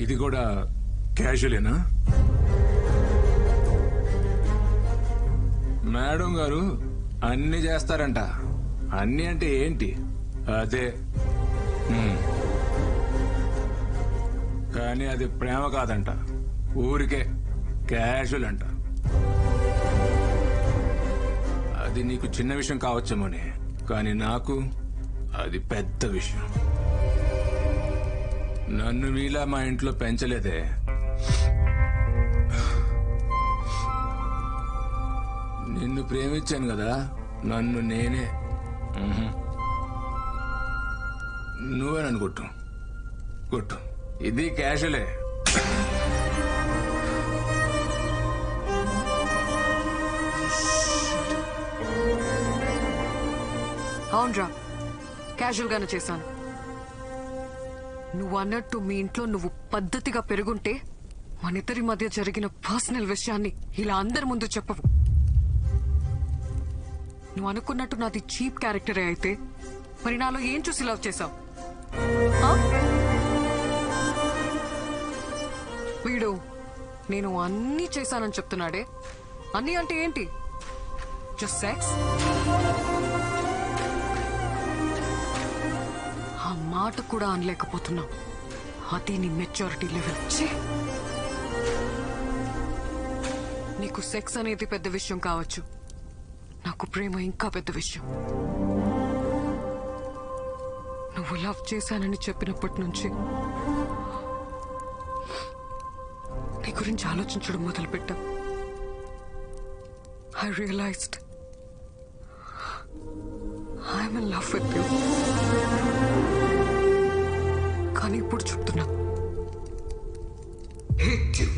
ఇది కూడా క్యాజువలేనా? మేడం గారు అన్ని చేస్తారంట. అన్ని అంటే ఏంటి? అదే కానీ అది ప్రేమ కాదంట, ఊరికే క్యాజువల్ అంట. అది నీకు చిన్న విషయం కావచ్చేమోనే, కానీ నాకు అది పెద్ద విషయం. నన్ను మీలా మా ఇంట్లో పెంచలేదే. నిన్ను ప్రేమించాను కదా, నన్ను నేనే. నువ్వే నన్ను కొట్టు కొట్టు, ఇది క్యాషువలే. అవునరా, క్యాజువల్ గానే చేశాను. నువ్వు అన్నట్టు మీ ఇంట్లో నువ్వు పద్ధతిగా పెరుగుంటే మనిద్దరి మధ్య జరిగిన పర్సనల్ విషయాన్ని ఇలా అందరి ముందు చెప్పవు. నువ్వు అనుకున్నట్టు నాది చీప్ క్యారెక్టరే అయితే మరి నాలో ఏం చూసి లవ్ చేశావు? వీడు నేను అన్నీ చేశానని చెప్తున్నాడే. అన్నీ అంటే ఏంటి? Just sex? ఆ మాట కూడా అనలేకపోతున్నా. అది నీ మెచ్యూరిటీ లెవెల్. నీకు సెక్స్ అనేది పెద్ద విషయం కావచ్చు, నాకు ప్రేమ ఇంకా పెద్ద విషయం. నువ్వు లవ్ చేశానని చెప్పినప్పటి నుంచి నీ గురించి ఆలోచించడం మొదలుపెట్టా. I realized I'm in love with you. కానీ ఇప్పుడు చెప్తున్నా, hate you.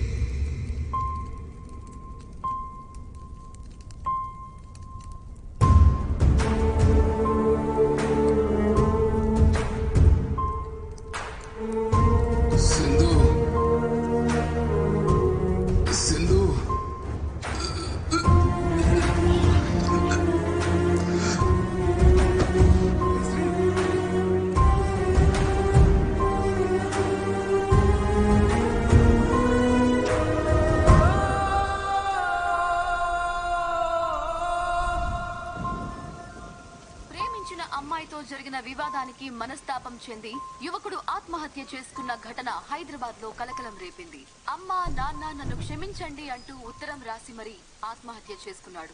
అమ్మాయితో జరిగిన వివాదానికి మనస్తాపం చెంది యువకుడు ఆత్మహత్య చేసుకున్న ఘటన హైదరాబాద్ లో కలకలం రేపింది. అమ్మా నాన్న నన్ను క్షమించండి అంటూ ఉత్తరం రాసి మరీ ఆత్మహత్య చేసుకున్నాడు.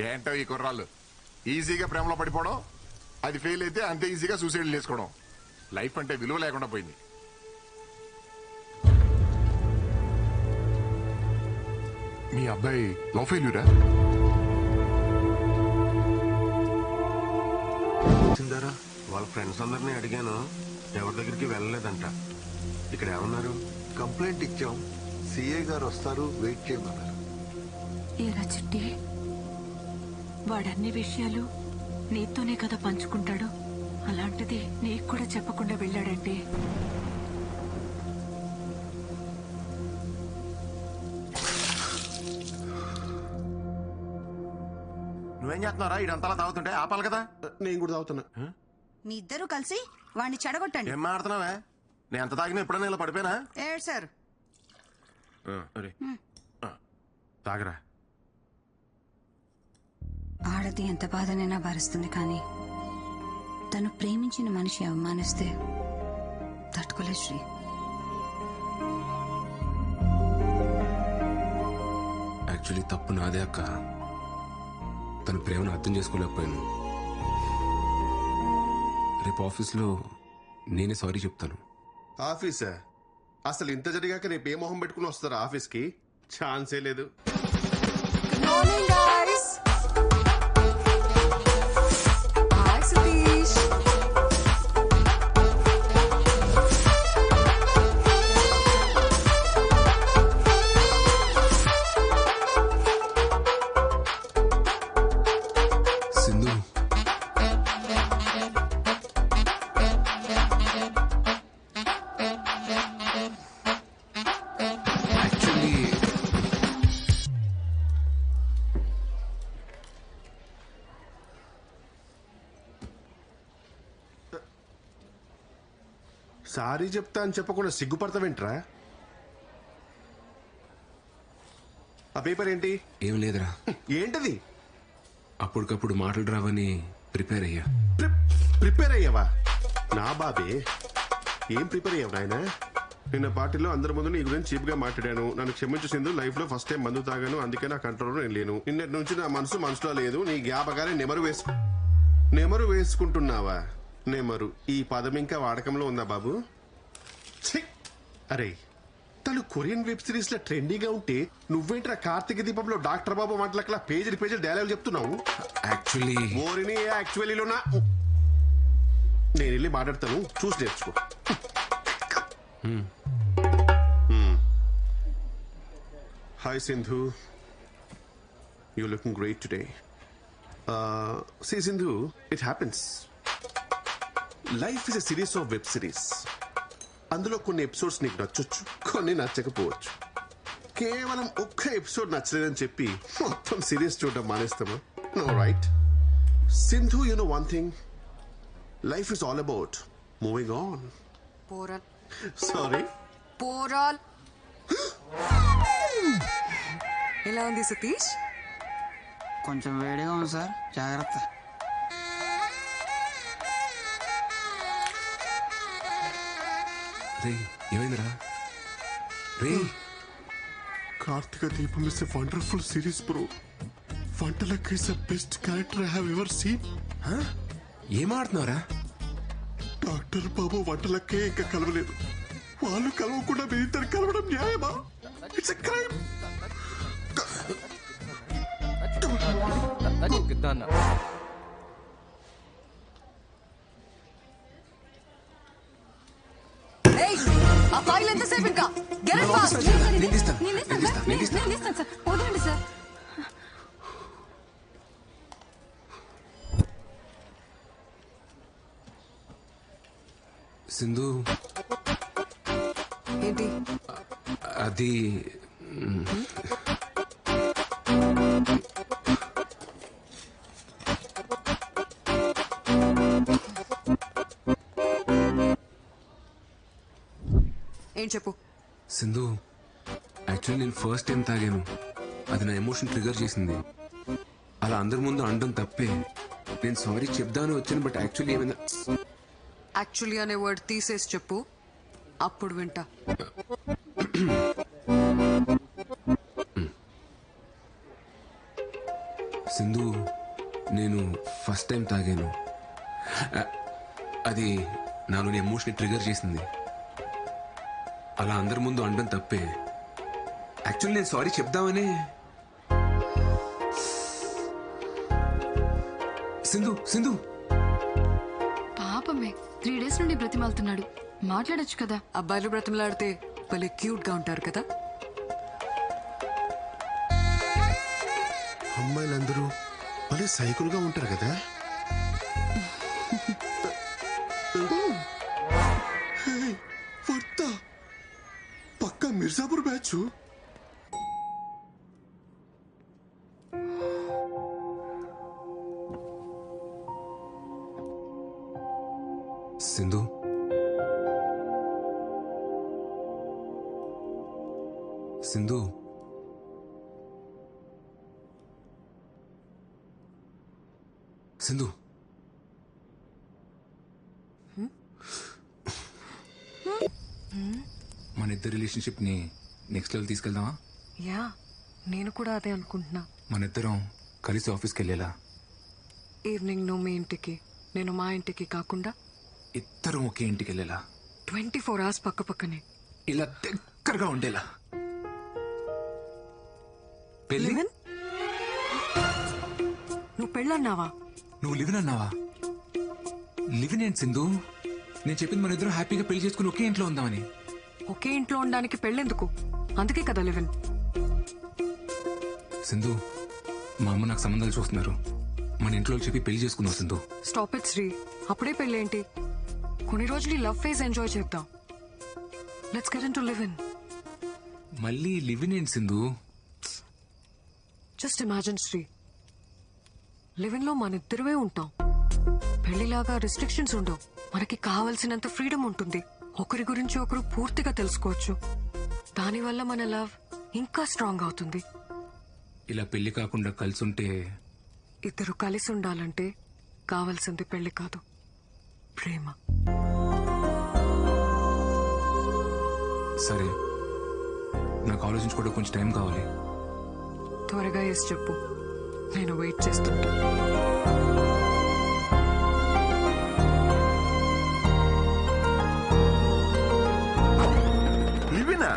ఏంటో ఈ కుర్రాళ్ళు ఈజీగా ప్రేమలో పడిపోవడం, అది ఫెయిల్ అయితే అంతే ఈజీగా సూసైడ్ చేసుకోవడం. లైఫ్ అంటే విలువ లేకుండా పోయింది. మీ అబ్బాయి లవ్ ఫెయిల్యూరా? వాళ్ళ ఫ్రెండ్స్ అందరినీ అడిగాను, ఎవరి దగ్గరికి వెళ్ళలేదంట. ఇక్కడ ఏమన్నారు? కంప్లైంట్ ఇచ్చాం, సిఐ గారు వస్తారు, వెయిట్ చేయమన్నారు. ఏరా చిట్టి, వాడన్ని విషయాలు నీతోనే కదా పంచుకుంటాడు. అలాంటిది నీకు కూడా చెప్పకుండా వెళ్ళాడంటే నువ్వేం చేస్తున్నారా? ఇడంతలా తాగుతుంటే ఆపాలి కదా. నేను కూడా తాగుతున్నా. మీ ఇద్దరు కలిసి వాడిని చెడగొట్టండి. ఏం మాడుతున్నావే? నేను ఎంత తాగినా ఎప్పుడైనా ఇలా పడిపోయినా? ఏడు సార్ తాగరా. ఆడది ఎంత బాధనైనా భరిస్తుంది, కానీ తను ప్రేమించిన మనిషి అవమానిస్తే తట్టుకోలే శ్రీ. యాక్చువల్లీ తప్పు నాదే అక్క. తన ప్రేమను అర్థం చేసుకోలేకపోయాను. రేపు ఆఫీస్లో నేనే సారీ చెప్తాను. ఆఫీసా? అసలు ఇంత జరిగాక రేపు ఏ మొహం పెట్టుకుని వస్తారా ఆఫీస్కి? ఛాన్సే లేదు. సారీ చెప్తా అని చెప్పకుండా సిగ్గుపడతావేంట్రా? ఆ పేపర్ ఏంటి? ఏం లేదురా, ఏంటది? అప్పటికప్పుడు మాటలు రావని ప్రిపేర్ అయ్యా. ప్రిపేర్ అయ్యావా? నా బాబే, ఏం ప్రిపేర్ అయ్యావు నాయన? నిన్న పార్టీలో అందరి ముందు నీ గురించి చీప్ గా మాట్లాడాను. నన్ను క్షమించు సింధు, లైఫ్ లో ఫస్ట్ టైం మందు తాగాను, అందుకే నా కంట్రోల్ నేను లేను. నిన్నటి నుంచి నా మనసులో లేదు. నీ జ్ఞాపకాలే నెమరు వేసుకుంటున్నావా? నెమరు ఈ పదం ఇంకా వాడకంలో ఉందా బాబు? ఛీ! అరే, తను కొరియన్ వెబ్ సిరీస్ లో ట్రెండీగా ఉంటే నువ్వేంట్రా కార్తీక దీపంలో డాక్టర్ బాబు మాటలకలా పేజీలు డైలాగ్ చెప్తున్నావు? యాక్చువల్లీ ఓరిని యాక్చువల్లీలోనా? నేను వెళ్ళి మాట్లాడతాను, చూసి నేర్చుకో. Hi Sindhu, you looking great today. See Sindhu, it happens. Life is a series of web series. అందులో కొన్ని ఎపిసోడ్స్ నీకు నచ్చొచ్చు, కొన్ని నచ్చకపోవచ్చు. కేవలం ఒక్క ఎపిసోడ్ నచ్చలేదని చెప్పి మొత్తం సిరీస్ చూడడం మానేస్తామా? No right Sindhu, you know one thing, life is all about moving on. పోరాల్ సారీ, పోరాల్. ఎలా ఉంది సతీష్? కొంచెం వేడిగా ఉంది సార్, జాగ్రత్త. రే, ఏమైందిరా? రే, కార్తీక దీపం is a wonderful series bro. వంటలక్ is the best character I have ever seen. ఏం ఆడుతున్నావురా? డాక్టర్ బాబు వంటలక్కే ఇంకా కలవలేదు. వాళ్ళు కలవకుండా మీ ఇద్దరు కలవడం న్యాయమా? It's a crime. ఏయ్, ఆ ఫైల్ ఎంతసేపు ఇంకా? Get it fast. నేను తీస్తాను. సార్, వదలండి సార్. సింధు, ఏంటి? అది ఏం చెప్పు? సింధు, యాక్చువల్లీ నేను ఫస్ట్ టైం తాగాను. అది నా ఎమోషన్ ట్రిగర్ చేసింది. అలా అందరి ముందు అనడం తప్పే. నేను సారీ చెప్దామని వచ్చాను, బట్ యాక్చువల్లీ ఏమైందా? యాక్చువల్లీ అనే వర్డ్ తీసేసి చెప్పు, అప్పుడు వింటా. సింధు, నేను ఫస్ట్ టైం తాగాను. అది నాలోని ఎమోషన్ ట్రిగర్ చేసింది. అలా అందరి ముందు అనడం తప్పే. యాక్చువల్లీ నేను సారీ చెప్దామని. సింధు, సింధు, పాపమే 3 days నుండి బ్రతిమాలుతున్నాడు, మాట్లాడొచ్చు కదా. అబ్బాయిలు బ్రతిమలాడితే భలే క్యూట్ గా ఉంటారు కదా. అమ్మాయిలందరూ భలే సైకిల్ గా ఉంటారు కదా. వర్త పక్కా మిర్జాపూర్ బ్యాచ్. సింధు, సింధు, సింధు, మన ఇద్దరు రిలేషన్షిప్ ని నెక్స్ట్ లెవెల్ తీసుకెళ్దామా? యా, నేను కూడా అదే అనుకుంటున్నా. మన ఇద్దరం కలిసి ఆఫీస్కి వెళ్ళేలా. ఈవినింగ్ నువ్వు మీ ఇంటికి, నేను మా ఇంటికి కాకుండా ఇద్దరం ఒకే ఇంటికి వెళ్ళేలా. 24 hours పక్క పక్కనే. ఇలా దగ్గరగా ఉండేలా. పెళ్లి? లివిన్? నువ్వు పెళ్ళన్నావా? నువ్వు లివిన్ అన్నావా? లివిన్ ఏంటి సింధు? నేను చెప్పింది మన ఇద్దరం హ్యాపీగా పెళ్లి చేసుకుని ఒకే ఇంట్లో ఉందామని. ఒకే ఇంట్లో ఉండడానికి పెళ్ళెందుకు? అందుకే కదా లివిన్. సింధు, మా అమ్మ నాకు సంబంధాలు చూస్తున్నారు. మన ఇంట్లో చెప్పి పెళ్లి చేసుకుందాం సింధు. స్టాప్ ఇట్ శ్రీ, అప్పుడే పెళ్ళేంటి? కొన్ని రోజులు లవ్ ఫేజ్ ఎంజాయ్ చేద్దాం. Let's get into live in. మళ్ళీ లివ్ ఇన్ ఏంటి Sindhu? Just imagine Sri, live in లో మన ఇద్దరమే ఉంటాం. పెళ్లిలాగా రిస్ట్రిక్షన్స్ ఉండవు. మనకి కావలసినంత ఫ్రీడమ్ ఉంటుంది. ఒకరి గురించి ఒకరు పూర్తిగా తెలుసుకోవచ్చు. దానివల్ల మన లవ్ ఇంకా స్ట్రాంగ్ అవుతుంది. ఇలా పెళ్లి కాకుండా కలిసి ఉంటే ఇద్దరు కలిసి ఉండాలంటే కావాల్సింది పెళ్లి కాదు, ప్రేమ. సరే, నాకు ఆలోచించుకోవడం కొంచెం టైం కావాలి. త్వరగా ఎస్ చెప్పు, నేను వెయిట్ చేస్తుంటా. లివినా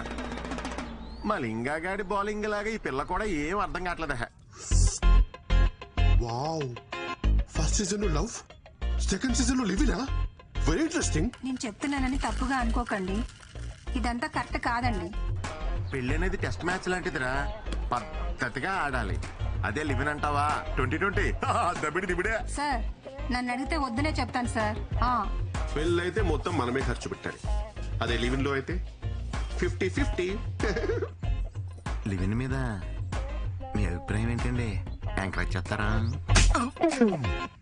మా లింగాగాడి బౌలింగ్ లాగా ఈ పిల్ల కూడా ఏం అర్థం కావట్లేదా? వావ్, ఫస్ట్ సీజన్ లో లవ్, సెకండ్ సీజన్ లో లివినా. Very interesting. నేను చెప్తున్నానని తప్పుగా అనుకోకండి, ఇదంతా కరెక్ట్ కాదండి. పెళ్లి అనేది టెస్ట్ మ్యాచ్ లాంటిదిరా, పద్ధతిగా ఆడాలి. అదే లివిన్ అంటావా 2020 దబిడి దిబిడే. సార్ నన్ను అడిగితే వద్దునే చెప్తాను సార్. పెళ్ళైతే మొత్తం మనమే ఖర్చు పెట్టాలి. అదే లివిన్ లో అయితే 50-50. లివిన్ మీద మీ అభిప్రాయం ఏంటండి? ఎంకరేజ్ చేస్తారా?